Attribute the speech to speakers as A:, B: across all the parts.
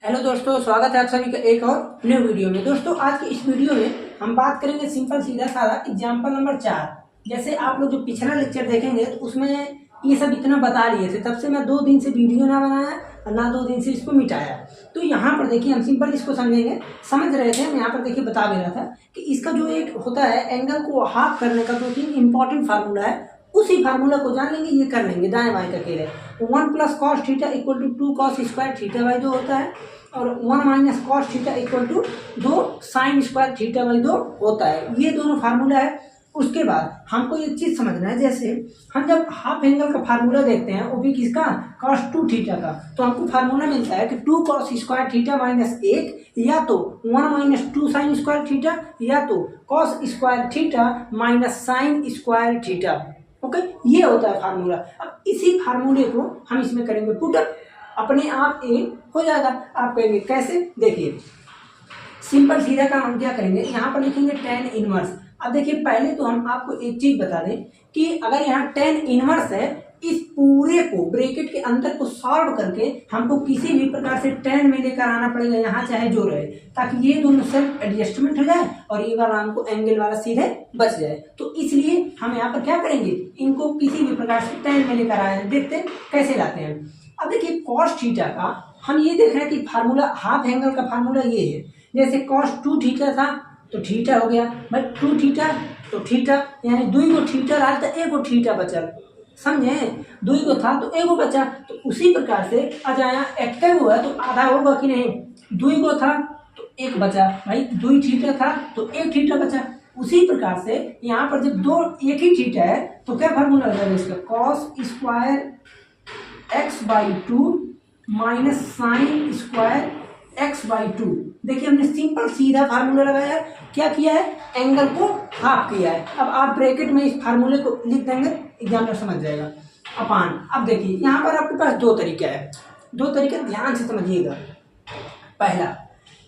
A: Hello दोस्तों, स्वागत है आप सभी का एक और न्यू वीडियो में। दोस्तों आज की इस वीडियो में हम बात करेंगे सिंपल सीधा साधा एग्जाम्पल नंबर 4। जैसे आप लोग जो पिछला लेक्चर देखेंगे तो उसमें ये सब इतना बता लिए थे, तब से मैं 2 दिन से वीडियो ना बनाया और ना 2 दिन से इसको मिटाया। तो यहाँ पर देखिए हम सिंपल इसको समझेंगे, समझ रहे थे। हम यहाँ पर देखिए बता भी रहा था कि इसका जो एक होता है एंगल को हाफ करने का 2-3 इंपॉर्टेंट फार्मूला है, उसी फार्मूला को जान लेंगे, ये कर लेंगे दाएं बाएं करके। 1 + cos थीटा = 2 cos स्क्वायर थीटा/2 होता है और 1 - cos थीटा = 2 sin स्क्वायर थीटा/2 होता है। ये दोनों फार्मूला है। उसके बाद हमको ये चीज समझना है, जैसे हम जब हाफ एंगल का फार्मूला देखते हैं वो भी किसका, cos 2 थीटा का, तो हमको फार्मूला मिलता है कि 2 cos स्क्वायर थीटा -1 या तो 1 - 2 sin स्क्वायर थीटा या तो cos square theta sin square theta. Okay, ये होता है फार्मूला। अब इसी फार्मूले को हम इसमें करेंगे पुटअप, अपने आप ये हो जाएगा। आप कहेंगे कैसे, देखिए सिंपल सीधा काम हम क्या करेंगे, यहाँ पर लिखेंगे tan इनवर्स। अब देखिए पहले तो हम आपको एक चीज बता दें कि अगर यहाँ tan इनवर्स है, इस पूरे को ब्रैकेट के अंदर को सॉल्व करके हमको किसी भी प्रकार से tan में लेकर आना पड़ेगा, यहाँ चाहे जो रहे, ताकि ये दोनों सेल्फ एडजस्टमेंट हो जाए और ये वाला हमको एंगल वाला सीधे बच जाए। तो इसलिए हम यहाँ पर क्या करेंगे, इनको किसी भी प्रकार से tan में लेकर आए, देखते हैं कैसे लाते हैं। अब देखिए cos थीटा का हम ये देख रहे हैं कि फार्मूला, हाफ एंगल का फार्मूला ये है। जैसे cos 2 थीटा था तो थीटा हो गया भाई, 2 थीटा तो थीटा, यानी 2 को थीटा रहा था, 1 को थीटा बचल, समझे, 2 को था तो 1 को बचा। तो उसी प्रकार से अजाया एक हुआ तो आधा होगा कि नहीं, 2 को था तो 1 बचा भाई, 2 थीटा था तो 1 थीटा बचा। उसी प्रकार से यहाँ पर जब एक ही थीटा है तो क्या फार्मूला हो जाएगा इसका, cos square x/2 sin square x/2। देखिए हमने सिंपल सीधा फार्मूला लगाया है, क्या किया है, एंगल को हाफ किया है। अब आप ब्रैकेट में इस फार्मूले को लिख देंगे, एग्जामिनर समझ जाएगा अपान। अब देखिए यहाँ पर आपके पास 2 तरीका है, 2 तरीके ध्यान से समझिएगा।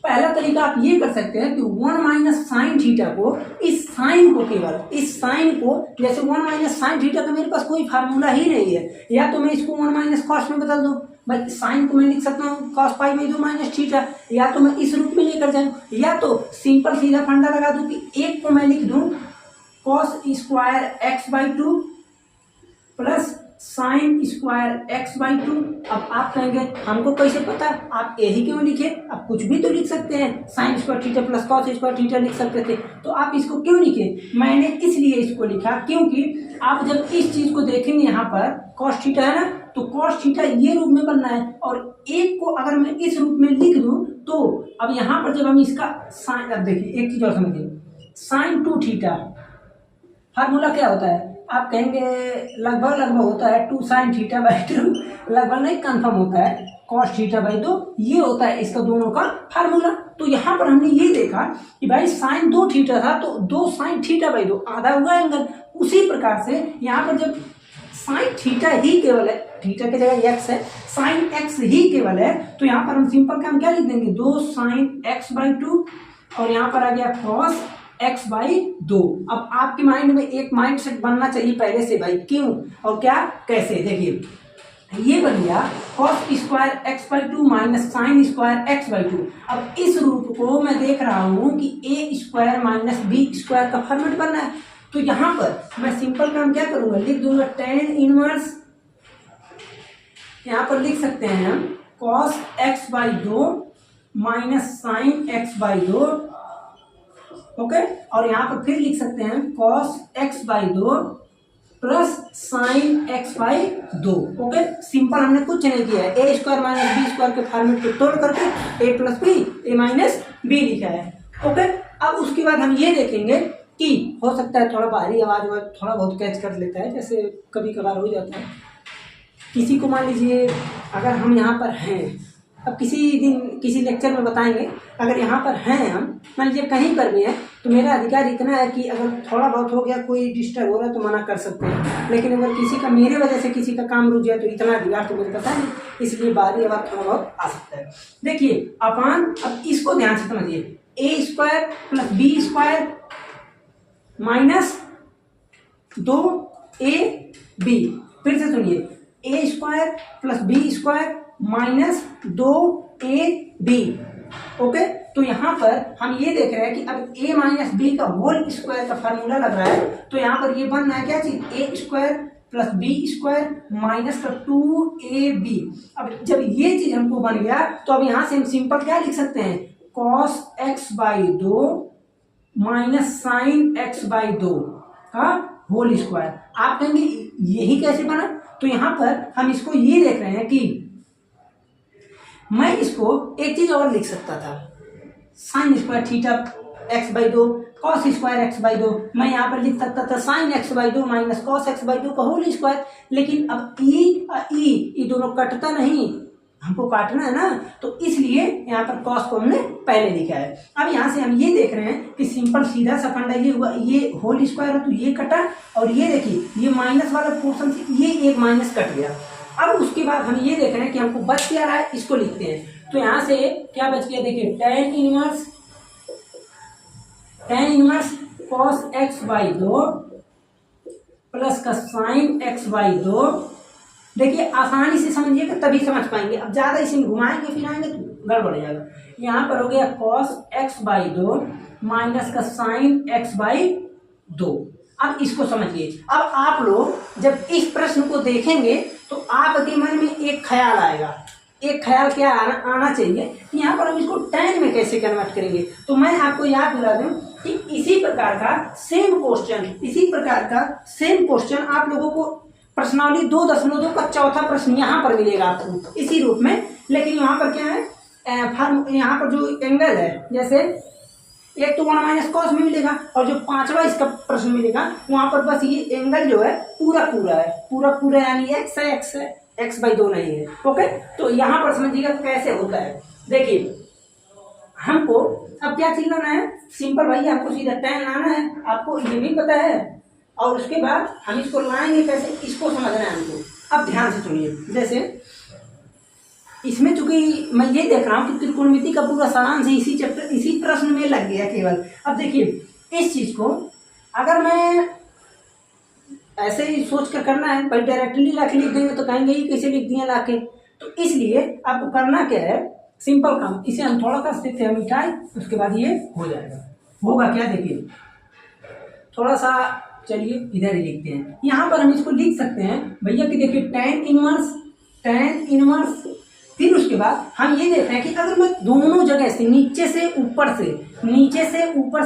A: पहला तरीका आप ये कर सकते हैं कि 1 - sin थीटा को, इस साइन को, केवल इस साइन को, जैसे 1 - sin थीटा का मेरे पास कोई फार्मूला ही नहीं है, या तो मैं इसको 1 - cos में बदल दूं भाई, साइन को मैं लिख सकता हूँ cos π/2 - थीटा, या तो मैं इस रूप में लेकर जाऊं, या तो सिंपल सीधा फंडा लगा दूं कि एक को मैं लिख दूं cos square x/2 plus sin square x/2। अब आप कहेंगे हमको कैसे पता, आप यही क्यों लिखे, आप कुछ भी तो लिख सकते हैं, sin square theta plus cos square theta लिख सकते थे, तो आप इसको क्यों लिखे, मैंने इसलिए इसको लिखा क्योंकि आप जब इस चीज को देखेंगे, यहाँ पर cos थीटा है ना, तो cos थीटा ये रूप में बनना है, और एक को अगर मैं इस रूप में लिख दूं तो अब यहाँ पर जब हम इसका साइन, अब देखिए एक चीज और समझिए, sin 2 थीटा फार्मूला क्या होता है, आप कहेंगे लगभग होता है 2 sin θ/2, लगभग नहीं, कंफर्म होता है cos θ/2, ये होता है इसका दोनों का फार्मूला। तो यहाँ पर हमने ये देखा कि भाई sin 2 थीटा था तो 2 sin θ/2 आधा हुआ एंगल। उसी प्रकार से यहाँ पर जब sin थीटा ही केवल है, थीटा की जगह x है, sin x ही केवल है, तो यहाँ पर हम सिंपल काम क्या लिख देंगे, 2 sin x/2 और यहाँ पर आ गया cos x/2। अब आपके माइंड में एक माइंड सेट बनना चाहिए पहले से, भाई क्यों और क्या कैसे। देखिए ये बन गया cos square x/2 sin square x/2। अब इस रूप को मैं देख रहा हूं कि a² - b² का फॉर्मेट बनना है, तो यहाँ पर मैं सिंपल काम क्या करूंगा, लिख दूंगा tan इनवर्स, यहाँ पर लिख सकते हैं हम cos x/2 sin x/2, okay, और यहाँ पर फिर लिख सकते हैं cos x/2 plus sin x/2। Okay, simple हमने कुछ नहीं किया है, a² - b² के फॉर्मेट को तोड़ करके a + b a - b लिखा है। ओके, अब उसके बाद हम ये देखेंगे कि हो सकता है थोड़ा बाहरी आवाज थोड़ा बहुत कैच कर लेता है, जैसे कभी कभार हो जाता है किसी को। मान लीजिए अगर हम यहाँ पर हैं, अब किसी दिन किसी लेक्चर में बताएंगे, अगर यहाँ पर हैं हम, मान लीजिए कहीं पर भी है, तो मेरा अधिकार इतना है कि अगर थोड़ा बहुत हो गया, कोई डिस्टर्ब हो रहा है तो मना कर सकते हैं, लेकिन अगर किसी का मेरे वजह से किसी का काम रुक जाए तो इतना अधिकार तो मुझे पता नहीं, इसलिए बाहरी आवाज थोड़ा बहुत आ सकता है। देखिए अपान, अब इसको ध्यान से समझिए, a² + b² - 2ab, फिर से सुनिए, a² + b² - 2a B. Okay, तो यहाँ पर हम ये देख रहे हैं कि अब a माइनस बी का होल स्क्वायर का फार्मूला लग रहा है, तो यहाँ पर ये बन रहा है क्या चीज, a square plus b square minus का 2ab। अब जब ये चीज हमको बन गया तो अब यहाँ से हम सिंपल क्या लिख सकते हैं, cos x by 2 minus sine x by 2 का होल स्क्वायर। आप कहेंगे यही कैसे बना, तो यहाँ पर हम इसको ये देख रहे हैं कि मैं इसको एक चीज और लिख सकता था, sign square theta x by 2 cos square x by 2। मैं यहाँ पर लिख सकता था sine x by 2 minus cos x by 2 का होल स्क्वायर। लेकिन अब ई दोनों कटता नहीं, हमको काटना है ना, तो इसलिए यहाँ पर कॉस को हमने पहले लिखा है। अब यहाँ से हम ये देख रहे हैं कि सिंपल सीधा सा फंडा ये हुआ, ये होल स्क्वायर है तो ये कटा, और ये देखिए ये माइनस वाला पोर्शन से ये एक माइनस कट गया। अब उसके बाद हम ये देख रहे हैं कि हमको बच क्या रहा है, इसको लिखते हैं। तो यहाँ से क्या बच गया, देखिए tan inverse cos x by 2 plus का sin x बाई 2। देखिए आसानी से समझिएगा तभी समझ पाएंगे, अब ज्यादा इसे घुमाएंगे फिराएंगे तो गड़बड़ हो जाएगा। यहाँ पर हो गया cos x बाई 2 माइनस का sin x बाई 2। अब इसको समझिए। अब आप लोग जब इस प्रश्न को देखेंगे तो आपके मन में एक ख्याल आएगा, एक ख्याल क्या आना चाहिए, यहाँ पर हम इसको tan में कैसे कन्वर्ट करेंगे। तो मैं आपको याद दिला दूं कि इसी प्रकार का सेम क्वेश्चन आप लोगों को प्रश्नावली 2.2 का चौथा प्रश्न यहाँ पर मिलेगा आपको इसी रूप में। लेकिन यहाँ पर क्या है, यहाँ पर जो एंगल है, जैसे एक तो 1 माइनस कॉस में मिलेगा, और जो पांचवा इसका प्रश्न मिलेगा वहां पर बस ये एंगल जो है पूरा यानी एक्स बाई 2 नहीं है। ओके, तो यहाँ पर समझिएगा कैसे होता है। देखिए हमको अब क्या चीज लाना है, सिंपल भाई आपको सीधा tan लाना है, आपको ये भी पता है, और उसके बाद हम इसको लाएंगे कैसे, इसको समझना है हमको। अब ध्यान से सुनिए, जैसे इसमें चूंकि मैं ये देख रहा हूँ कि त्रिकोणमिति का पूरा सारांश इसी प्रश्न में लग गया केवल। अब देखिए इस चीज को अगर मैं ऐसे ही सोच कर करना है, भाई डायरेक्टली लाके लिख देंगे तो कहेंगे ये कैसे लिख दिए लाके, तो इसलिए आपको करना क्या है, सिंपल काम, इसे हम थोड़ा सा से मिटाए, उसके बाद ये हो जाएगा। होगा क्या, देखिए थोड़ा सा, चलिए इधर ही लिखते हैं। यहाँ पर हम इसको लिख सकते हैं भैया कि देखिए tan इनवर्स, फिर उसके बाद हम ये देखते हैं कि अगर मैं दोनों जगह से नीचे से ऊपर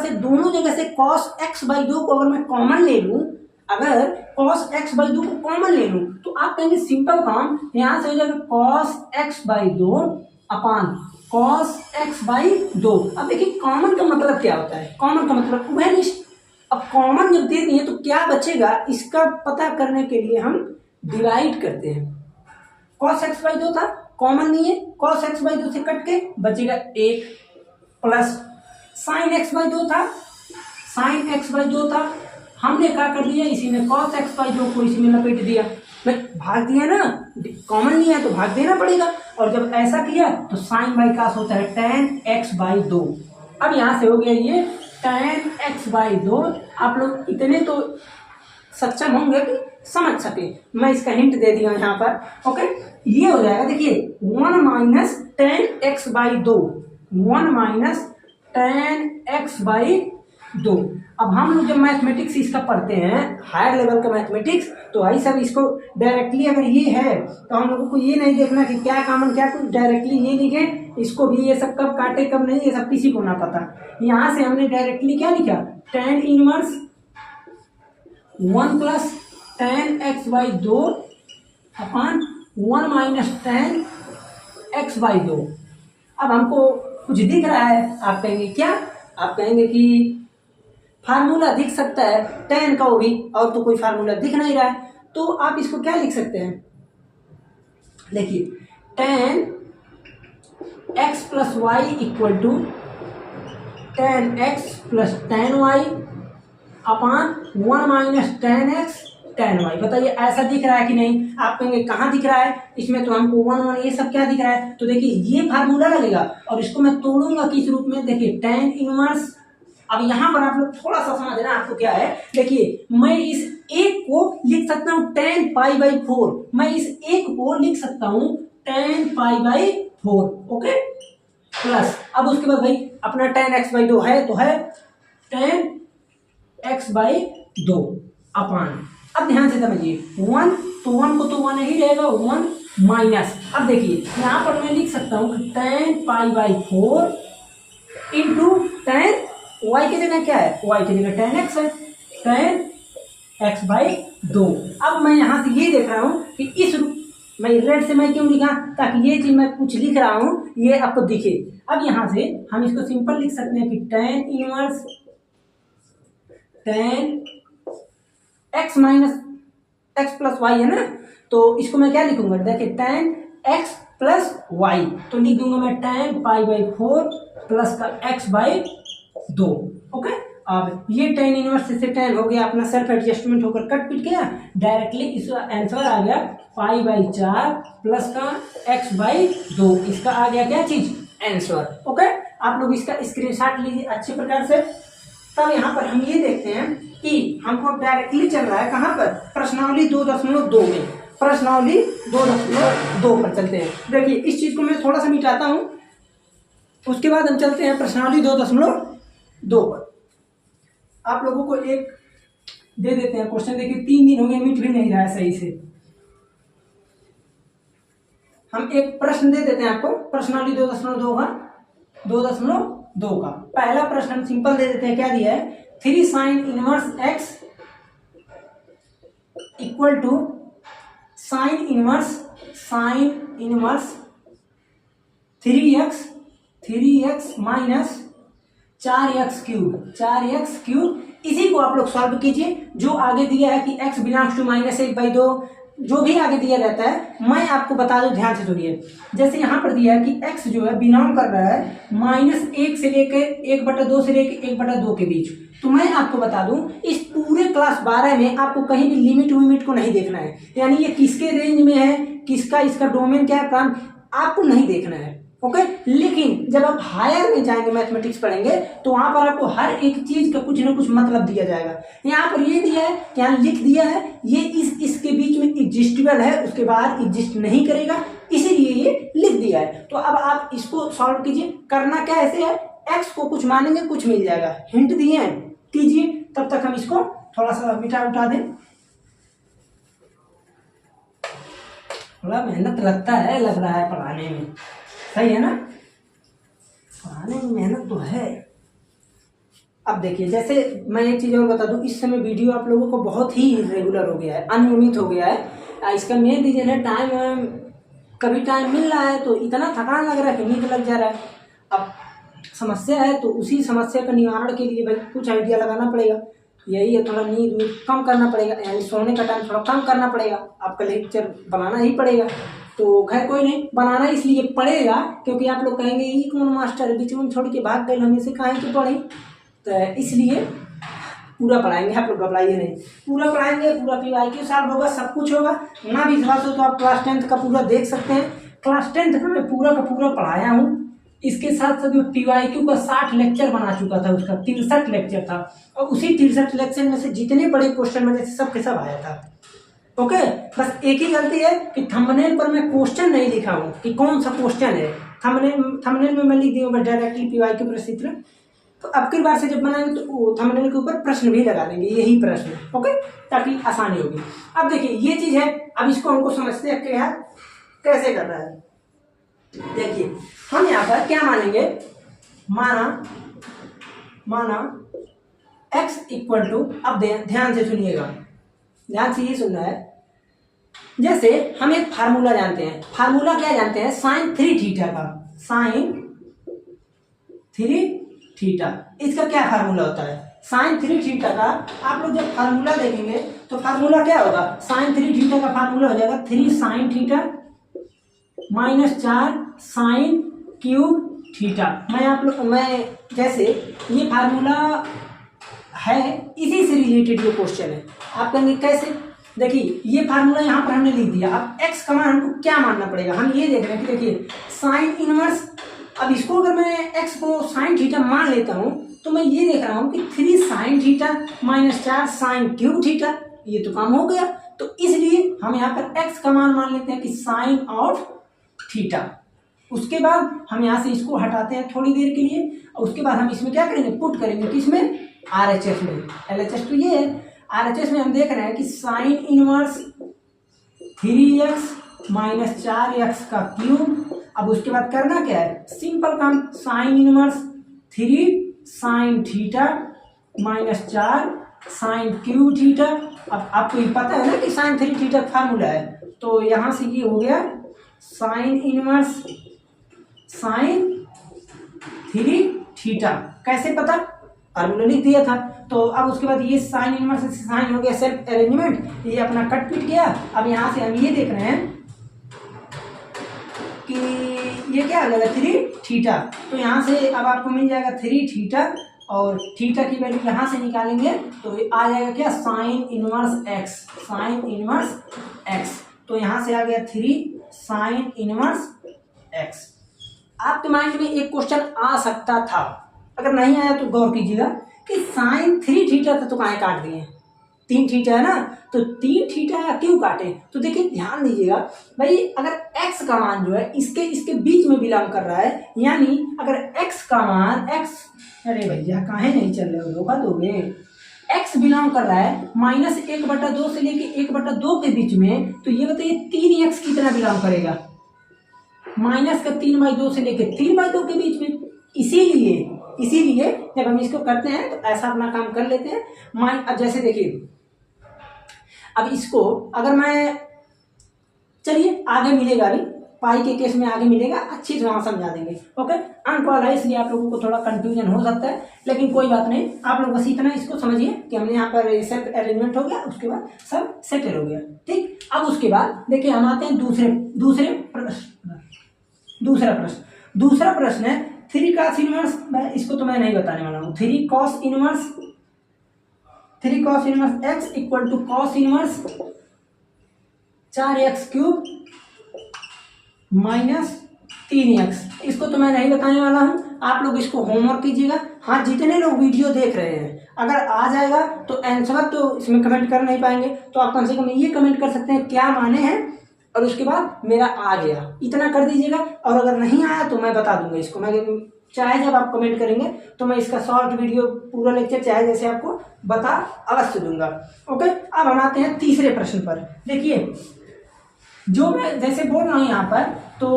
A: से दोनों जगह से cos x बाई 2 को अगर मैं कॉमन ले लूं, अगर cos x बाई 2 को कॉमन ले लूं, तो आप कहेंगे सिंपल काम यहाँ से हो जाएगा cos x by 2 upon cos x by 2। अब देखिए कॉमन का मतलब क्या होता है, कॉमन का मतलब उभयनिष्ठ। अब कॉमन जब दे दिए तो क्या बचेगा, इसका पता करने के लिए हम डिवाइड करते हैं। cos x बाई 2 था, कॉमन नहीं है, cos x बाई 2 से कट के बचेगा 1 प्लस sin x बाई 2 था, हमने क्या कर दिया, इसी में cos x बाई 2 को इसी में लपेट दिया, भाग दिया ना, कॉमन नहीं है तो भाग देना पड़ेगा। और जब ऐसा किया तो sin बाई कास होता है tan x बाई 2। अब यहाँ से हो गया ये tan x बाई 2। आप लोग इतने तो सक्षम होंगे कि समझ सके, मैं इसका हिंट दे दिया यहाँ पर। ओके, ये हो जाएगा, देखिए 1 minus tan x by 2, 1 minus tan x by 2। अब हम लोग जब मैथमेटिक्स इसका पढ़ते हैं, हायर लेवल का मैथमेटिक्स, तो भाई सब इसको डायरेक्टली अगर ये है तो हम लोगों को ये नहीं देखना कि क्या कॉमन क्या, कुछ डायरेक्टली ये लिखे, इसको भी ये सब कब काटे कब नहीं, ये सब किसी को ना पता। यहाँ से हमने डायरेक्टली क्या लिखा, tan inverse 1 plus tan x by 2 upon 1 minus tan x by 2। अब हमको कुछ दिख रहा है, आप कहेंगे क्या, आप कहेंगे कि फार्मूला दिख सकता है tan का, वो भी, और तो कोई फार्मूला दिख नहीं रहा है, तो आप इसको क्या लिख सकते हैं, देखिए tan x plus y equal to tan x plus tan y upon 1 minus tan x tan y। बताइए ऐसा दिख रहा है कि नहीं, आप कहेंगे कहाँ दिख रहा है, इसमें तो हमको 1 ये सब क्या दिख रहा है। तो देखिए ये फार्मूला लगेगा और इसको मैं तोड़ूंगा किस रूप में, देखिए tan इनवर्स। अब यहाँ पर आप लोग थोड़ा सा समझना, आपको क्या है, देखिए मैं इस एक को लिख सकता हूँ tan पाई बाई 4, मैं इस एक को लिख सकता हूँ tan pi by 4। Okay, plus, अब उसके बाद भाई अपना tan x/2 है तो है tan x/2 अपान, अब ध्यान से समझिए 1 तो 1 को तो 1 ही रहेगा, 1 माइनस, अब देखिए यहाँ पर मैं लिख सकता हूँ कि tan π/4 इंटू tan y की जगह क्या है, y की जगह tan x है, tan x/2। अब मैं यहाँ से ये देख रहा हूँ कि इस मैं रेड से मैं क्यों लिखा, ताकि ये चीज मैं कुछ लिख रहा हूँ ये आपको दिखे। अब यहाँ से हम इसको सिंपल लिख सकते हैं कि tan inverse tan x minus x plus y है ना, तो इसको मैं क्या लिखूंगा, देखिए tan x प्लस वाई, तो लिख दूंगा मैं tan π/4 प्लस का x/2। ओके, अब ये tan इनवर्स से tan हो गया, अपना सेल्फ एडजस्टमेंट होकर कट पिट गया, डायरेक्टली इसका आंसर आ गया π/4 प्लस का x/2, इसका आ गया क्या चीज, आंसर। ओके, आप लोग इसका स्क्रीनशॉट लीजिए अच्छे प्रकार से। तब यहाँ पर हम ये देखते हैं कि हमको डायरेक्टली चल रहा है कहाँ पर, प्रश्नावली 2.2 में, प्रश्नावली 2.2 पर चलते हैं। देखिए इस चीज को मैं थोड़ा सा मिटाता हूँ, उसके बाद हम चलते हैं प्रश्नावली 2.2 पर। आप लोगों को एक दे देते हैं क्वेश्चन, देखिए 3 दिन हो गए मिट भी नहीं रहा है सही से। हम एक प्रश्न दे देते हैं आपको, प्रश्नावली 2.2 का पहला प्रश्न हम सिंपल दे देते हैं, क्या दिया है, 3 sin inverse x equal to sin inverse 3x minus 4x cube. इसी को आप लोग सॉल्व कीजिए, जो आगे दिया है कि x बिलोंग्स टू -1/2, जो भी आगे दिया रहता है मैं आपको बता दूं, ध्यान से सुनिए। जैसे यहाँ पर दिया है कि x जो है बिलोंग कर रहा है -1 से लेकर 1/2 से लेकर 1/2 के बीच, तो मैं आपको बता दूं इस पूरे क्लास 12 में आपको कहीं भी लिमिट विमिट को नहीं देखना है, यानी ये किसके रेंज में है, किसका इसका डोमेन क्या है, प्रांत आपको नहीं देखना है। ओके, लेकिन जब आप हायर में जाएंगे मैथमेटिक्स पढ़ेंगे तो वहां पर आपको हर एक चीज का कुछ ना कुछ मतलब दिया जाएगा। यहाँ पर ये दिया है, क्या लिख दिया है, ये इसके बीच में एग्जिस्टेबल है, उसके बाद एग्जिस्ट नहीं करेगा, इसीलिए ये लिख दिया है। तो अब आप इसको सॉल्व कीजिए, करना क्या ऐसे है, एक्स को कुछ मानेंगे कुछ मिल जाएगा, हिंट दिए हैं, कीजिए। तब तक हम इसको थोड़ा सा मिटा उठा दें, थोड़ा मेहनत लगता है, लग रहा है पढ़ाने में, सही है ना, पढ़ाने में मेहनत तो है। अब देखिए, जैसे मैं एक चीज़ और बता दूं, इस समय वीडियो आप लोगों को बहुत ही रेगुलर हो गया है, अनियमित हो गया है। इसका मेन रीजन है टाइम, कभी टाइम मिल रहा है तो इतना थकान लग रहा है कि नींद लग जा रहा है। अब समस्या है तो उसी समस्या का निवारण के लिए भाई कुछ आइडिया लगाना पड़ेगा, यही है, थोड़ा नींद कम करना पड़ेगा, यानी सोने का टाइम थोड़ा कम करना पड़ेगा, आपका लेक्चर बनाना ही पड़ेगा। तो खैर कोई नहीं, बनाना इसलिए पड़ेगा क्योंकि आप लोग कहेंगे ये कौन मास्टर बीच में छोड़ के भाग गए, हमें से काहे कि पढ़ी, तो इसलिए पूरा पढ़ाएंगे, आप लोग घबराइए नहीं, पूरा पढ़ाएंगे, पूरा PYQ सॉल्व होगा, सब कुछ होगा। ना विश्वास हो तो आप क्लास 10th का पूरा देख सकते हैं, क्लास 10th का मैं पूरा का पूरा पढ़ाया हूँ। इसके साथ साथ मैं PYQ का 60 लेक्चर बना चुका था, उसका 63 लेक्चर था, और उसी 63 लेक्चर में से जितने बड़े क्वेश्चन में से सब के सब आया था। ओके, बस एक ही गलती है कि थंबनेल पर मैं क्वेश्चन नहीं लिखा हूँ कि कौन सा क्वेश्चन है, थंबनेल में मैं लिख दी हूँ डायरेक्टली PYQ प्रश्न चित्र। तो अब की बार से जब बनाएंगे तो थंबनेल के ऊपर प्रश्न भी लगा देंगे, यही प्रश्न, ओके, ताकि आसानी होगी। अब देखिए ये चीज है, अब इसको हमको समझते हैं क्या कैसे करना है। देखिए हम यहाँ पर क्या मानेंगे, माना x इक्वल टू, अब ध्यान से सुनिएगा, ध्यान से ये सुनना है। जैसे हम एक फार्मूला जानते हैं, फार्मूला क्या जानते हैं, sin 3 थीटा का, sin 3 थीटा, इसका क्या फार्मूला होता है, sin 3 थीटा का। आप लोग जब फार्मूला देखेंगे तो फार्मूला क्या होगा, sin 3 थीटा का फार्मूला हो जाएगा 3 sin theta minus 4 sin cube theta. मैं जैसे ये फार्मूला है, इसी से रिलेटेड ये क्वेश्चन है, आप कहेंगे कैसे, देखिए ये फार्मूला यहाँ पर हमने लिख दिया। अब x का मान हमको क्या मानना पड़ेगा, हम ये देख रहे हैं कि देखिए साइन इनवर्स, अब इसको अगर मैं x को साइन थीटा मान लेता हूँ तो मैं ये देख रहा हूँ कि 3 sine theta minus 4 sine cube theta, ये तो काम हो गया। तो इसलिए हम यहाँ पर x का मान लेते हैं कि साइन ऑफ थीटा, उसके बाद हम यहाँ से इसको हटाते हैं थोड़ी देर के लिए, और उसके बाद हम इसमें क्या करेंगे, पुट करेंगे किसमें, RHS में। LHS तो ये है, RHS में हम देख रहे हैं कि sine inverse 3x minus 4x का क्यूब। अब उसके बाद करना क्या है, सिंपल काम, sine inverse 3 sine theta minus 4 sine cube theta. अब आपको ये पता है ना कि साइन 3 थीटा फार्मूला है, तो यहाँ से ये हो गया साइन इनवर्स साइन 3 थीटा। कैसे पता, फार्मूला लिख दिया था। तो अब उसके बाद ये साइन इनवर्स से साइन हो गया सेल्फ अरेंजमेंट, ये अपना कट पीट गया। अब यहाँ से हम ये देख रहे हैं कि ये क्या आ जाएगा 3 थीटा, तो यहाँ से अब आपको मिल जाएगा 3 थीटा, और थीटा की वैल्यू यहाँ से निकालेंगे तो ये आ जाएगा क्या, sine inverse x, sine inverse x। तो यहाँ से आ गया 3 साइन इनवर्स x। आपके माइंड में एक क्वेश्चन आ सकता था, अगर नहीं आया तो गौर कीजिएगा कि साइन 3 थीटा था तो काहे काट दिए, 3 थीटा है ना, तो 3 थीटा क्यों काटे। तो देखिए ध्यान दीजिएगा भाई, अगर x का मान जो है इसके बीच में बिलोंग कर रहा है, यानी अगर x का मान अरे भैया काहे नहीं चल रहे हो, धोखा दोगे, x बिलोंग कर रहा है -1/2 से लेके 1/2 के बीच में, तो ये बताइए 3x कितना बिलोंग करेगा, -3/2 से लेके 3/2 के बीच में। इसीलिए जब हम इसको करते हैं तो ऐसा अपना काम कर लेते हैं। अब जैसे देखिए, अब इसको अगर मैं, चलिए आगे मिलेगा, अभी पाई के केस में आगे मिलेगा, अच्छी तरह समझा देंगे। ओके, अंक वाला है इसलिए आप लोगों को थोड़ा कंफ्यूजन हो सकता है, लेकिन कोई बात नहीं, आप लोग बस इतना इसको समझिए कि हमने यहाँ पर सेल्फ अरेंजमेंट हो गया, उसके बाद सब सेटल हो गया। ठीक, अब उसके बाद देखिए हम आते हैं दूसरा प्रश्न है 3 cos इनवर्स, इसको तो मैं नहीं बताने वाला हूँ। 3 cos inverse x equal to cos inverse 4x cube minus 3x। इसको तो मैं नहीं बताने वाला हूँ, आप लोग इसको होमवर्क कीजिएगा। हाँ, जितने लोग वीडियो देख रहे हैं, अगर आ जाएगा तो आंसर तो इसमें कमेंट कर नहीं पाएंगे, तो आप कम से कम ये कमेंट कर सकते हैं क्या माने हैं, और उसके बाद मेरा आ गया, इतना कर दीजिएगा। और अगर नहीं आया तो मैं बता दूंगा इसको, मैं चाहे जब आप कमेंट करेंगे तो मैं इसका शॉर्ट वीडियो पूरा लेक्चर चाहे जैसे आपको बता अवश्य दूंगा। ओके, अब हम आते हैं तीसरे प्रश्न पर। देखिए जो मैं जैसे बोल रहा हूँ यहाँ पर, तो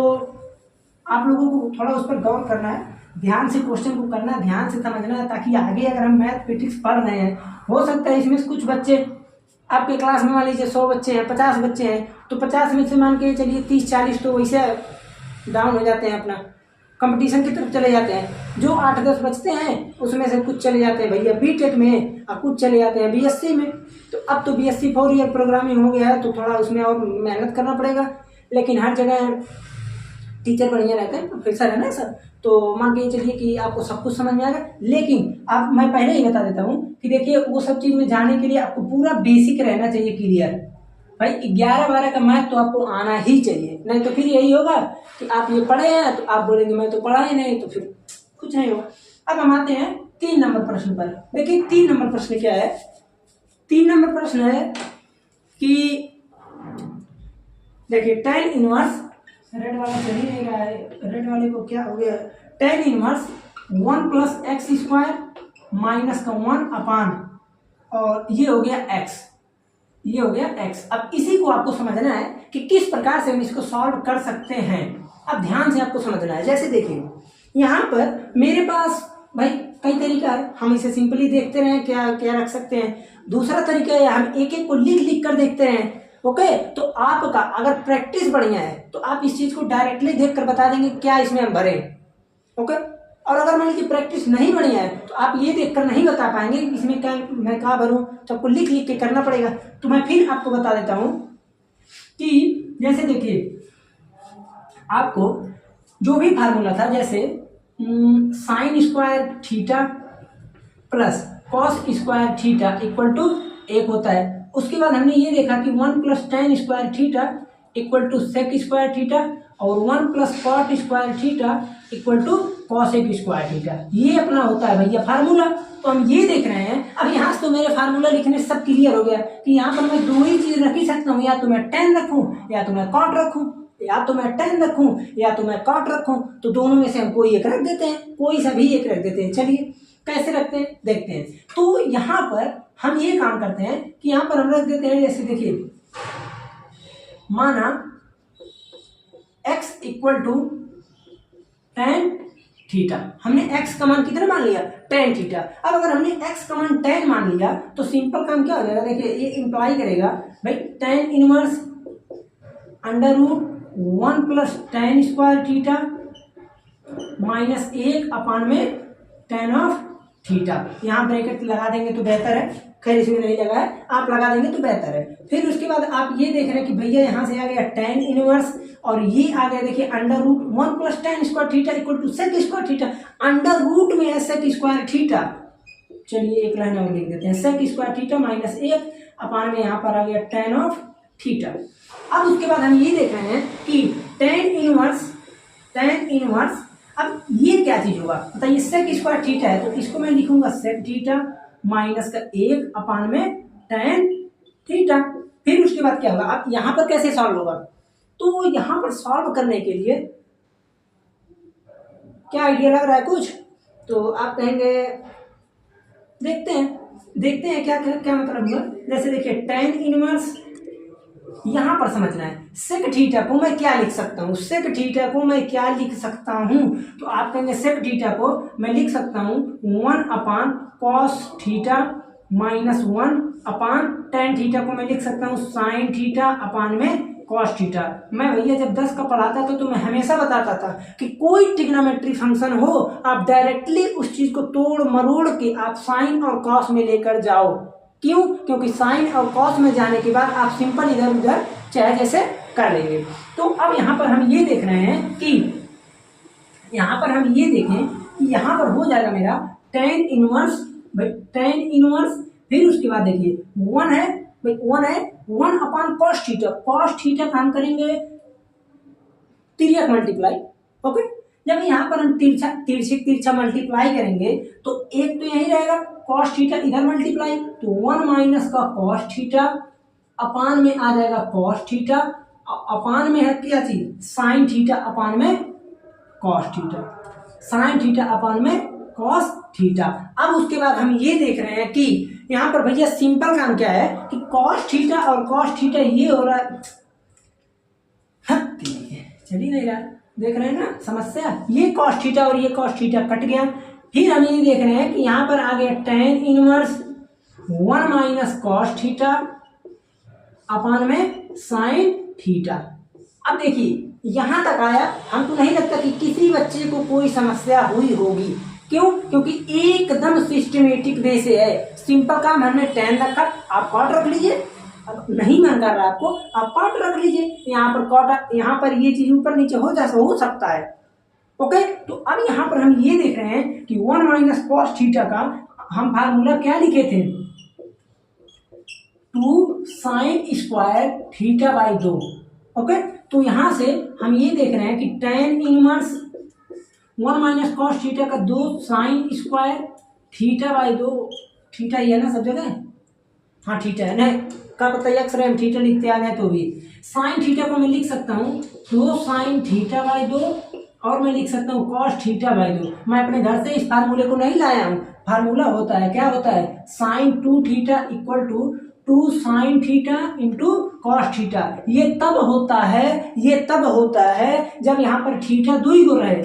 A: आप लोगों को थोड़ा उस पर गौर करना है, ध्यान से क्वेश्चन को करना है, ध्यान से समझना है, ताकि आगे अगर हम मैथमेटिक्स पढ़ रहे हैं, हो सकता है इसमें से कुछ बच्चे आपके क्लास में मान लीजिए 100 बच्चे हैं, 50 बच्चे हैं, तो 50 में से मान के चलिए 30-40 तो वैसे डाउन हो जाते हैं, अपना कंपटीशन की तरफ चले जाते हैं। जो 8-10 बचते हैं उसमें से कुछ चले जाते हैं भैया बीटेक में, और कुछ चले जाते हैं बीएससी में। तो अब तो बीएससी 4 ईयर प्रोग्रामिंग हो गया है, तो थोड़ा उसमें और मेहनत करना पड़ेगा, लेकिन हर जगह टीचर बढ़िया रहते हैं, प्रोफेसर है ना सर, तो मान के चलिए कि आपको सब कुछ समझ में आएगा। लेकिन आप, मैं पहले ही बता देता हूँ कि देखिए वो सब चीज़ में जाने के लिए आपको पूरा बेसिक रहना चाहिए क्लियर। भाई 11-12 का मैथ तो आपको आना ही चाहिए, नहीं तो फिर यही होगा कि आप ये पढ़े हैं तो आप बोलेंगे मैं तो पढ़ा ही नहीं, तो फिर कुछ नहीं होगा। अब हम आते हैं 3 नंबर प्रश्न पर। देखिए 3 नंबर प्रश्न क्या है, 3 नंबर प्रश्न है कि देखिए tan इनवर्स, रेड वाला सही नहीं रहा है, रेड वाले को क्या हो गया, tan इनवर्स 1 + x² माइनस का 1 अपान, और ये हो गया x, ये हो गया x। अब इसी को आपको समझना है कि किस प्रकार से हम इसको सॉल्व कर सकते हैं। अब ध्यान से आपको समझना है। जैसे देखिए यहाँ पर मेरे पास भाई कई तरीका है, हम इसे सिंपली देखते रहे क्या क्या रख सकते हैं। दूसरा तरीका है हम एक एक को लिख कर देखते हैं। ओके, तो आपका अगर प्रैक्टिस बढ़िया है तो आप इस चीज को डायरेक्टली देख कर बता देंगे क्या इसमें हम भरें। ओके, और अगर मान लीजिए प्रैक्टिस नहीं बढ़िया है तो आप ये देखकर नहीं बता पाएंगे इसमें क्या मैं क्या भरूं, तो आपको लिख के करना पड़ेगा। तो मैं फिर आपको बता देता हूं कि जैसे देखिए आपको जो भी फार्मूला था, जैसे sin² theta plus cos² theta equal to 1 होता है। उसके बाद हमने ये देखा कि 1 + tan² theta equal to sec² theta, और 1 + cot² theta equal to cos² theta, ये अपना होता है भैया फार्मूला। तो हम ये देख रहे हैं। अब यहाँ से तो मेरे फार्मूला लिखने से सब क्लियर हो गया कि यहाँ पर मैं 2 ही चीज रख ही सकता हूँ, या तो मैं tan रखूँ या तो मैं cot रखूँ, या तो मैं tan रखूं या तो मैं cot रखूं, तो दोनों में से हम कोई एक रख देते हैं, कोई सा भी एक रख देते हैं। चलिए कैसे रखते हैं देखते हैं। तो यहाँ पर हम ये काम करते हैं कि यहाँ पर हम रख देते हैं, जैसे देखिए माना x equal to tan theta, हमने x का मान कितना मान लिया, tan थीटा। अब अगर हमने x का मान tan मान लिया तो सिंपल काम क्या हो जाएगा, देखिए ये इंप्लाई करेगा भाई tan inverse under root 1 plus tan square theta minus 1 upon में tan ऑफ थीटा। यहाँ ब्रैकेट लगा देंगे तो बेहतर है, खैर इसमें नहीं लगा है, आप लगा देंगे तो बेहतर है। फिर उसके बाद आप ये देख रहे हैं कि भैया यहाँ से आ गया tan इनवर्स और ये आ गया देखिए under root 1 plus tan square theta equal to sec square theta. Under root में है सेक स्क्वायर थीटा, चलिए एक लाइन और लिख देते हैं, सेक स्क्वायर थीटा माइनस 1 अपान में यहाँ पर आ गया tan ऑफ थीटा। अब उसके बाद हम ये देख रहे हैं कि tan इनवर्स अब ये क्या चीज होगा बताइए, सेक स्क्वायर थीटा है तो इसको मैं लिखूंगा सेक थीटा माइनस का 1 अपान में tan थीटा। फिर उसके बाद क्या होगा, अब यहाँ पर कैसे सॉल्व होगा, तो यहाँ पर सॉल्व करने के लिए क्या आइडिया लग रहा है कुछ, तो आप कहेंगे देखते हैं क्या क्या, क्या मतलब हुआ। जैसे देखिए tan इनवर्स यहाँ पर समझना है, सेक थीटा को मैं क्या लिख सकता हूँ, सेक थीटा को मैं क्या लिख सकता हूँ, तो आप कहेंगे सेक थीटा को मैं लिख सकता हूँ 1 अपान कॉस थीटा माइनस 1 अपान tan थीटा को मैं लिख सकता हूँ साइन थीटा अपान में कॉस थीटा। मैं भैया जब 10 का पढ़ाता था तो मैं हमेशा बताता था कि कोई ट्रिग्नोमेट्री फंक्शन हो आप डायरेक्टली उस चीज को तोड़ मरोड़ के आप साइन और कॉस में लेकर जाओ। क्यों, क्योंकि साइन और कॉस में जाने के बाद आप सिंपल इधर उधर चाहे जैसे कर लेंगे। तो अब यहाँ पर हम ये देख रहे हैं कि यहाँ पर हम ये देखें कि यहाँ पर हो जाएगा मेरा tan इनवर्स, फिर उसके बाद देखिए 1 है 1 अपान कॉस थीटा का हम करेंगे तिर्यक मल्टीप्लाई। ओके, जब यहाँ पर हम तिरछा मल्टीप्लाई करेंगे तो एक तो यही रहेगा कॉस थीटा इधर मल्टीप्लाई, तो 1 माइनस का कॉस थीटा अपान में आ जाएगा कॉस थीटा, अपान में है क्या चीज साइन थीटा अपान में cos theta, sine theta upon में कॉस थीटा। अब उसके बाद हम ये देख रहे हैं कि यहाँ पर भैया सिंपल काम क्या है कि कॉस थीटा और कॉस थीटा ये हो रहा है, चलिए नहीं रहा, देख रहे हैं ना समस्या, ये कॉस थीटा और ये कॉस थीटा कट गया। फिर हम ये देख रहे हैं कि यहाँ पर आ गया tan inverse 1 minus cos theta upon में साइन थीटा। अब देखिए यहाँ तक आया, हमको नहीं लगता कि किसी बच्चे को कोई समस्या हुई होगी। क्यों, क्योंकि एकदम सिस्टमेटिक वे से है, सिंपल काम हमने tan रखा, आप कॉट रख लीजिए, अब नहीं मन कर रहा आपको आप कॉट रख लीजिए, यहाँ पर कॉट, यहाँ पर ये चीज ऊपर नीचे हो सकता है। ओके, तो अब यहाँ पर हम ये देख रहे हैं कि 1 माइनस कॉस थीटा का हम फार्मूला क्या लिखे थे, 2 sine square theta by 2। Okay, तो यहाँ से हम ये देख रहे हैं कि tan inverse 1 minus cos theta का 2 sine square theta by 2, theta ही है ना सब जगह, हाँ थीटा है ना, का पता अक्सर हम थीटा लिखते आ गए, तो भी साइन थीटा को मैं लिख सकता हूँ 2 साइन थीटा बाई 2 और मैं लिख सकता हूँ कॉस थीटा बाई 2। मैं अपने घर से इस फार्मूले को नहीं लाया हूँ, फार्मूला होता है क्या होता है sine 2 theta equal to 2 sine theta into cos theta. ये तब होता है जब यहाँ पर थीटा 2 गुना रहे,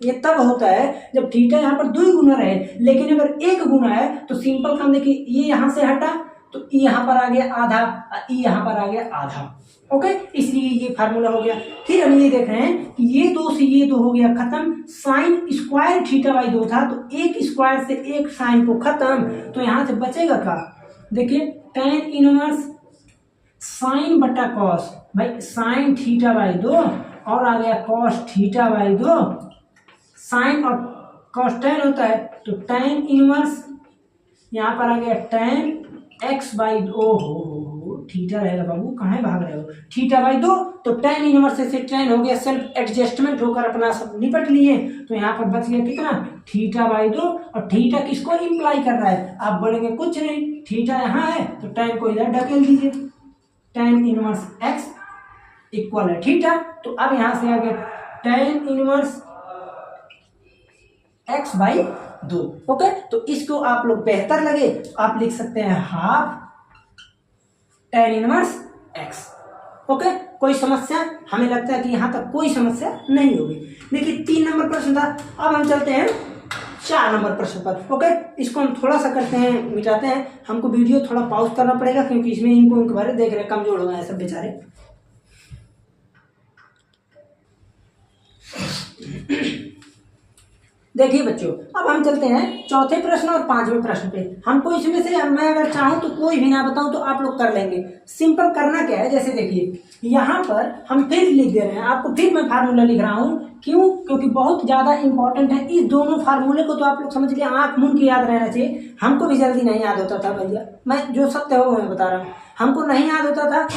A: ये तब होता है जब थीटा यहाँ पर 2 गुना रहे। लेकिन अगर 1 गुना है तो सिंपल काम देखिए, ये यहाँ से हटा तो ई यहाँ पर आ गया आधा, ई यहाँ पर आ गया आधा। ओके, इसलिए ये फार्मूला हो गया। फिर हम ये देख रहे हैं कि ये 2 से ये 2 हो गया खत्म, साइन स्क्वायर थीटा बाई 2 था तो 1 स्क्वायर से 1 साइन को खत्म, तो यहाँ से बचेगा क्या, देखिए tan इनवर्स साइन बटा कॉस, भाई साइन थीटा बाई 2 और आ गया कॉस थीटा बाई 2, साइन और कॉस tan होता है तो tan इनवर्स यहाँ पर आ गया tan x बाई 2, हो थीटा रहेगा बाबू, कहाँ भाग रहे हो, थीटा बाई 2 तो tan इनवर्स से tan हो गया, सेल्फ एडजस्टमेंट होकर अपना सब निपट लिए, तो यहाँ पर बच गया कितना थीटा बाई 2। और थीटा किसको इम्प्लाई कर रहा है, आप बोलेंगे कुछ नहीं, थीटा यहाँ है तो tan को इधर ढकेल दीजिए, tan इनवर्स x इक्वल है थीटा। तो अब यहाँ से आ गया tan inverse x by 2। Okay, तो इसको आप लोग बेहतर लगे आप लिख सकते हैं half tan inverse x। Okay, कोई समस्या? हमें लगता है कि यहाँ तक कोई समस्या नहीं होगी। देखिए 3 नंबर प्रश्न था, अब हम चलते हैं 4 नंबर प्रश्न पर। ओके, इसको हम थोड़ा सा करते हैं, मिटाते हैं। हमको वीडियो थोड़ा पॉज करना पड़ेगा क्योंकि इसमें इनको बारे देख रहे कमजोर हो गए सब बेचारे। देखिए बच्चों, अब हम चलते हैं चौथे प्रश्न और 5वें प्रश्न पे। हमको इसमें से मैं अगर चाहूँ तो कोई भी ना बताऊं तो आप लोग कर लेंगे। सिंपल करना क्या है, जैसे देखिए यहाँ पर हम फिर लिख दे रहे हैं, आपको फिर मैं फार्मूला लिख रहा हूँ। क्यों? क्योंकि बहुत ज़्यादा इंपॉर्टेंट है। इस दोनों फार्मूले को तो आप लोग समझ लिए, आँख मूंद के याद रहना चाहिए। हमको भी जल्दी नहीं याद होता था भैया, मैं जो सत्य हो मैं बता रहा हूँ। हमको नहीं याद होता था,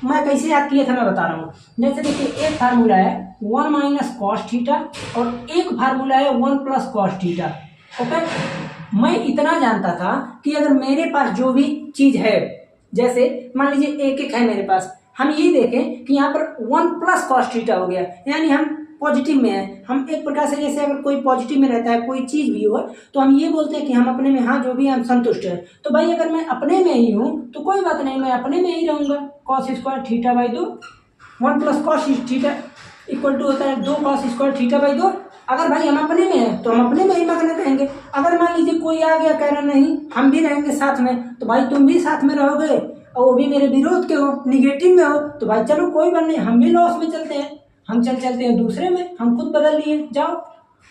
A: मैं कैसे याद किया था मैं बता रहा हूँ। जैसे देखिए एक फार्मूला है 1 माइनस कॉस थीटा और एक फार्मूला है 1 प्लस कॉस थीटा। ओके, मैं इतना जानता था कि अगर मेरे पास जो भी चीज़ है, जैसे मान लीजिए एक है मेरे पास, हम ये देखें कि यहाँ पर 1 प्लस कॉस थीटा हो गया, यानी हम पॉजिटिव में है। हम एक प्रकार से जैसे अगर कोई पॉजिटिव में रहता है, कोई चीज़ भी हो, तो हम ये बोलते हैं कि हम अपने में, हाँ जो भी हम संतुष्ट है। तो भाई अगर मैं अपने में ही हूँ तो कोई बात नहीं, मैं अपने में ही रहूँगा। Cos square theta by 2, 1 plus cos theta equal to होता है 2 कॉस स्क्वायर थीटा बाई 2। अगर भाई हम अपने में हैं तो हम अपने में ही मगन रहेंगे। अगर मान लीजिए कोई आ गया कह रहा नहीं हम भी रहेंगे साथ में, तो भाई तुम भी साथ में रहोगे और वो भी मेरे विरोध के हो, निगेटिव में हो, तो भाई चलो कोई बात नहीं, हम भी लॉस में चलते हैं, हम चलते हैं दूसरे में, हम खुद बदल लिए, जाओ,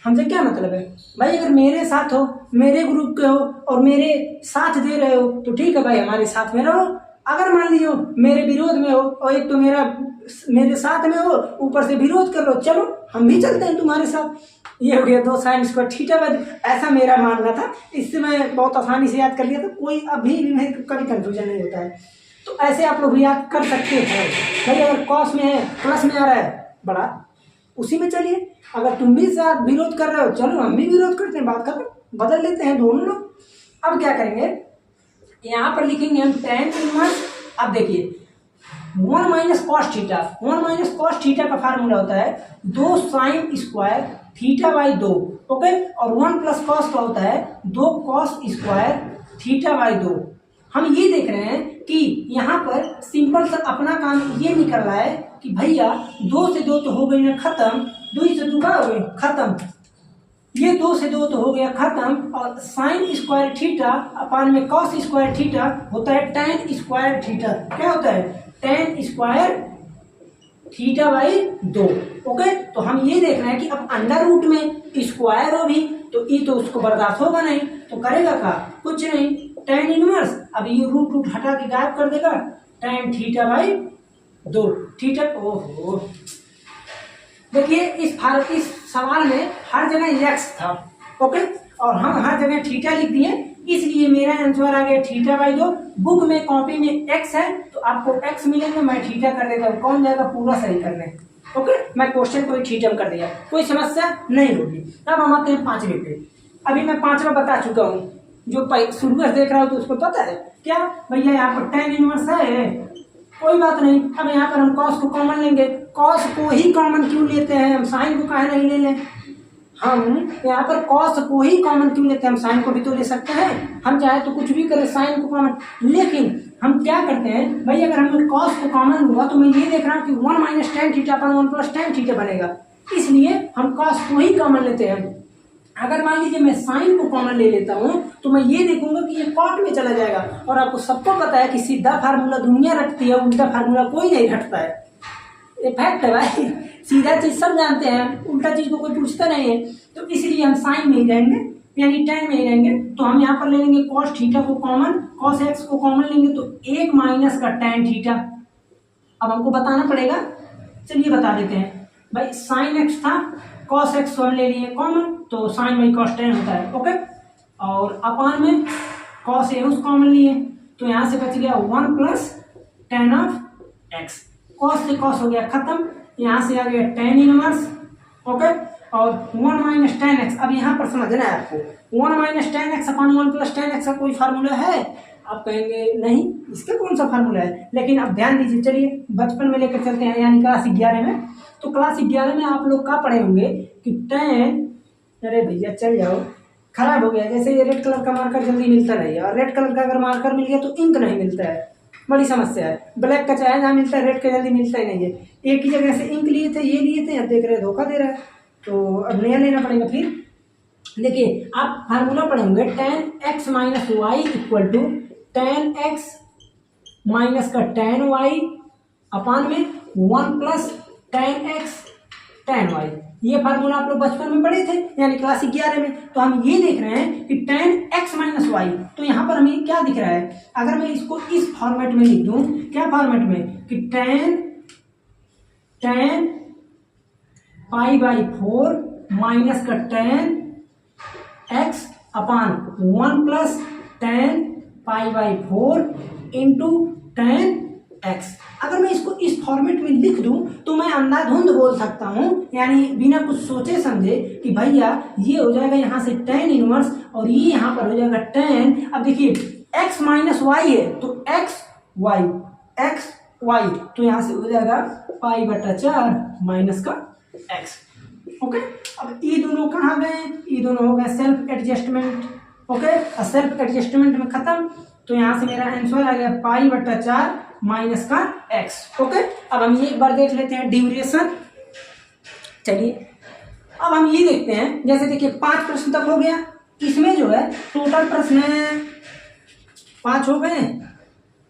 A: हमसे क्या मतलब है भाई। अगर मेरे साथ हो, मेरे ग्रुप के हो और मेरे साथ दे रहे हो तो ठीक है भाई, हमारे साथ में रहो। अगर मान लीजिए मेरे विरोध में हो और एक तो मेरे साथ में हो, ऊपर से विरोध कर लो, चलो हम भी चलते हैं तुम्हारे साथ। ये हो गया 2 साइन स्क्वायर थीटा बाई 2। ऐसा मेरा मानना था, इससे मैं बहुत आसानी से याद कर लिया था, कोई अभी भी नहीं कभी कंफ्यूजन नहीं होता है। तो ऐसे आप लोग याद कर सकते हैं भाई। अगर कॉस में है, प्लस में आ रहा है बड़ा, उसी में चलिए। अगर तुम भी साथ विरोध कर रहे हो, चलो हम भी विरोध करते हैं, बात खत्म, बदल लेते हैं दोनों लोग। अब क्या करेंगे, यहाँ पर लिखेंगे हम tan इनवर्स। अब देखिए 1 minus cos theta, 1 minus cos theta का फार्मूला होता है 2 sine square theta by 2। Okay, और 1 प्लस कॉस का होता है 2 कॉस स्क्वायर थीटा बाई 2। हम ये देख रहे हैं कि यहाँ पर सिंपल सा अपना काम ये निकल रहा है कि भैया 2 से 2 तो हो गई ना खत्म, 2 से 2 का हो गई खत्म, ये 2 से 2 तो हो गया खत्म। और साइन स्क्वायर थीटा अपान में कॉस स्क्वायर थीटा होता है tan स्क्वायर थीटा। क्या होता है? tan square theta by 2। Okay, तो हम ये देख रहे हैं कि अब अंडर रूट में स्क्वायर हो भी तो ये तो उसको बर्दाश्त होगा नहीं, तो करेगा क्या? कुछ नहीं, tan इनवर्स, अब ये रूट हटा के गायब कर देगा, tan थीटा बाई 2 थीटा। ओहो, देखिए इस सवाल में हर जगह x था। ओके, और हम हर जगह थीटा लिख दिए, इसलिए मेरा आंसर आ गया थीटा बाई 2। बुक में कॉपी में x है तो आपको x मिलेगा, मैं थीटा कर देता हूँ, कौन जाएगा पूरा सही करने। ओके, मैं क्वेश्चन को थीटा कर दिया, कोई समस्या नहीं होगी। अब हम आते हैं 5वें पे। अभी मैं 5वां बता चुका हूँ, जो शुरू से देख रहा हो तो उसको पता है क्या भैया, यहाँ पर tan इनवर्स है, कोई बात नहीं। अब यहाँ पर हम कॉस को कॉमन लेंगे, कॉस को ही कॉमन क्यों लेते हैं, हम साइन को काहे नहीं ले लें। हम यहाँ पर कॉस को ही कॉमन क्यों लेते हैं, हम साइन को भी तो ले सकते हैं, हम चाहे तो कुछ भी करें साइन को कॉमन। लेकिन हम क्या करते हैं भाई, अगर हमें कॉस को कॉमन हुआ तो मैं ये देख रहा हूँ कि 1 माइनस tan थीटा अपन 1 प्लस tan थीटा बनेगा, इसलिए हम कॉस को ही कॉमन लेते हैं। अगर मान लीजिए मैं साइन को कॉमन ले लेता हूँ तो मैं ये देखूंगा कि ये कॉट में चला जाएगा। और आपको सबको पता है कि सीधा फार्मूला दुनिया रखती है, उल्टा फार्मूला कोई नहीं रखता है। ये फैक्ट है भाई, सीधा चीज सब जानते हैं, उल्टा चीज को कोई पूछता नहीं है। तो इसलिए हम साइन में ही रहेंगे, यानी tan में ही रहेंगे। तो हम यहाँ पर ले लेंगे कॉस थीटा को कॉमन, कॉस एक्स को कॉमन लेंगे तो 1 माइनस का tan थीटा। अब हमको बताना पड़ेगा, चलिए बता देते हैं भाई। साइन एक्स था, कॉस एक्स को हम ले लिए कॉमन, तो साइन बाई कॉस tan होता है। ओके, और अपान में कॉस ए उस कॉमन लिए, तो यहाँ से बच गया 1 plus tan of x. Cos से कॉस हो गया खत्म, यहाँ से आ गया tan इनवर्स। ओके, और 1 माइनस tan एक्स। अब यहाँ पर समझना है आपको, 1 माइनस tan एक्स अपान 1 प्लस tan एक्स का कोई फार्मूला है? आप कहेंगे नहीं इसका कौन सा फार्मूला है, लेकिन अब ध्यान दीजिए। चलिए बचपन में लेकर चलते हैं, यानी क्लास 11 में। तो क्लास 11 में आप लोग क्या पढ़े होंगे कि tan, अरे भैया चल जाओ, खराब हो गया। जैसे ये रेड कलर का मार्कर जल्दी मिलता नहीं है, और रेड कलर का अगर मार्कर मिल गया तो इंक नहीं मिलता है, बड़ी समस्या है। ब्लैक का चाहे जहाँ मिलता है, रेड का जल्दी मिलता ही नहीं है। एक ही जगह से इंक लिए थे, ये लिए थे, अब देख रहे धोखा दे रहा है, तो अब नया लेना पड़ेगा। फिर देखिए आप फार्मूला पढ़े होंगे tan x minus y equal to tan x minus का tan y अपान में 1 plus tan x tan y। ये फार्मूला आप लोग बचपन में पढ़े थे, यानी क्लास 11 में। तो हम ये देख रहे हैं कि tan x माइनस वाई, तो यहाँ पर हमें क्या दिख रहा है, अगर मैं इसको इस फॉर्मेट में लिख दूं, क्या फॉर्मेट में कि tan पाई बाई 4 माइनस का tan x upon 1 plus tan pi by 4 into tan x। अगर मैं इसको इस फॉर्मेट में लिख दूं तो मैं अंधाधुंध बोल सकता हूं, यानी बिना कुछ सोचे समझे कि भैया ये हो जाएगा यहाँ से tan इनवर्स, और ये यहाँ पर हो जाएगा tan। अब देखिए x माइनस वाई है तो x y, तो यहाँ से हो जाएगा पाई बटा 4 माइनस का x। ओके, अब ये दोनों कहाँ गए, ये दोनों हो गए self adjustment. Okay, self adjustment में खत्म, तो यहाँ से मेरा आंसर आ गया पाई बटा 4 माइनस का x। ओके, अब हम ये एक बार देख लेते हैं ड्यूरेशन। चलिए अब हम ये देखते हैं, जैसे देखिए 5 प्रश्न तक हो गया, इसमें जो है टोटल प्रश्न 5 हो गए,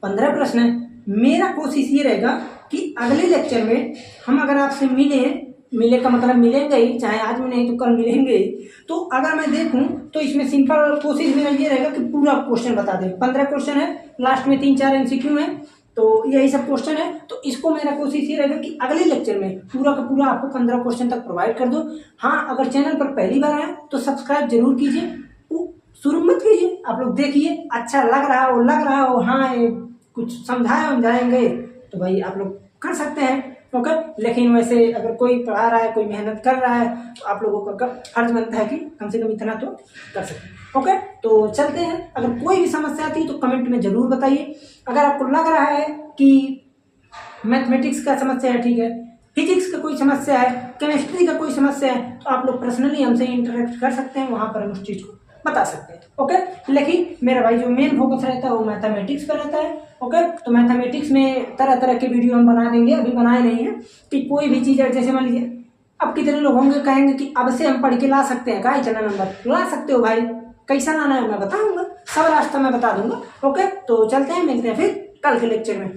A: 15 प्रश्न है। मेरा कोशिश ये रहेगा कि अगले लेक्चर में हम अगर आपसे मिले का मतलब मिलेंगे ही, चाहे आज में नहीं तो कल मिलेंगे ही। तो अगर मैं देखूं तो इसमें सिंपल कोशिश मेरा ये रहेगा कि पूरा क्वेश्चन बता दें। 15 क्वेश्चन है, लास्ट में 3-4 MCQ है, तो यही सब क्वेश्चन है। तो इसको मेरा कोशिश ये रहेगा कि अगले लेक्चर में पूरा का पूरा आपको 15 क्वेश्चन तक प्रोवाइड कर दो। हाँ, अगर चैनल पर पहली बार आए तो सब्सक्राइब जरूर कीजिए, शुरू मत कीजिए। आप लोग देखिए, अच्छा लग रहा हो हाँ ये कुछ समझाएंगे तो भाई आप लोग कर सकते हैं। ओके, लेकिन वैसे अगर कोई पढ़ा रहा है, कोई मेहनत कर रहा है, तो आप लोगों का फर्ज बनता है कि कम से कम इतना तो कर सकते। ओके, तो चलते हैं। अगर कोई भी समस्या आती है तो कमेंट में जरूर बताइए। अगर आपको लग रहा है कि मैथमेटिक्स का समस्या है, ठीक है, फिजिक्स का कोई समस्या है, केमिस्ट्री का कोई समस्या है, तो आप लोग पर्सनली हमसे इंटरेक्ट कर सकते हैं, वहाँ पर हम उस चीज़ को बता सकते हैं। ओके, लेकिन मेरा भाई जो मेन फोकस रहता है वो मैथमेटिक्स पर रहता है। ओके, तो मैथमेटिक्स में तरह तरह के वीडियो हम बना देंगे, अभी बनाए नहीं है कि कोई भी चीज़ है। जैसे मान लीजिए अब कितने लोग होंगे कहेंगे कि अब से हम पढ़ के ला सकते हैं, का इतना नंबर ला सकते हो भाई, कैसा लाना है मैं बताऊंगा, सब रास्ता मैं बता दूंगा। ओके, तो चलते हैं, मिलते हैं फिर कल के लेक्चर में।